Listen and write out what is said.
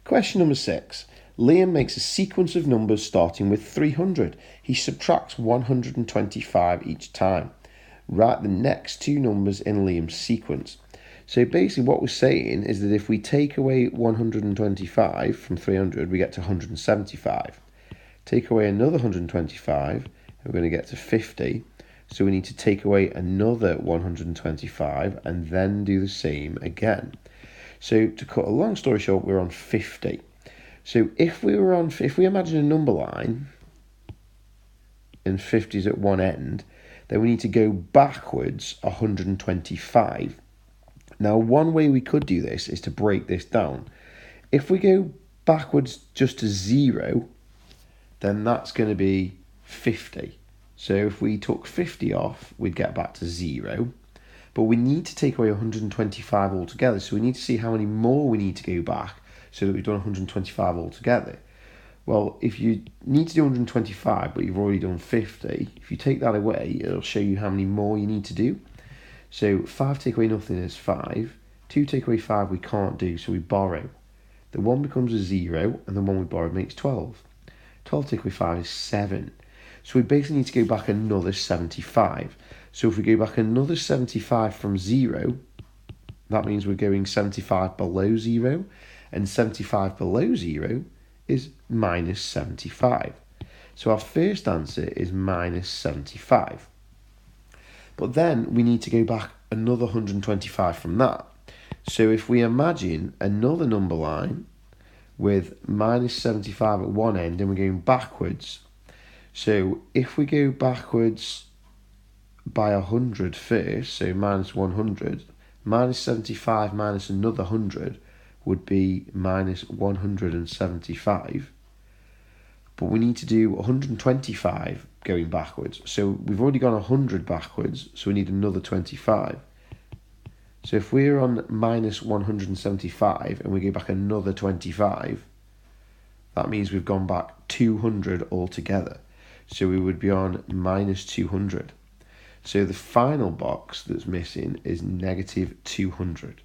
Question number 6. Liam makes a sequence of numbers starting with 300. He subtracts 125 each time. Write the next two numbers in Liam's sequence. So basically what we're saying is that if we take away 125 from 300, we get to 175. Take away another 125, we're going to get to 50. So we need to take away another 125 and then do the same again. So to cut a long story short, we're on 50. So if we imagine a number line and 50 is at one end, then we need to go backwards 125. Now, one way we could do this is to break this down. If we go backwards just to 0, then that's going to be 50. So if we took 50 off, we'd get back to 0. But we need to take away 125 altogether. So we need to see how many more we need to go back so that we've done 125 altogether. Well, if you need to do 125, but you've already done 50, if you take that away, it'll show you how many more you need to do. So 5 take away nothing is 5. 2 take away 5 we can't do, so we borrow. The 1 becomes a 0, and the 1 we borrowed makes 12. 12 take away 5 is 7. So we basically need to go back another 75. So if we go back another 75 from 0, that means we're going 75 below 0, and 75 below 0 is minus 75. So our first answer is minus 75. But then we need to go back another 125 from that. So if we imagine another number line with minus 75 at one end and we're going backwards. So if we go backwards by 100 first, so minus 100, minus 75 minus another 100 would be minus 175. But we need to do 125 going backwards. So we've already gone 100 backwards, so we need another 25. So if we're on minus 175 and we go back another 25, that means we've gone back 200 altogether. So we would be on minus 200. So the final box that's missing is negative 200.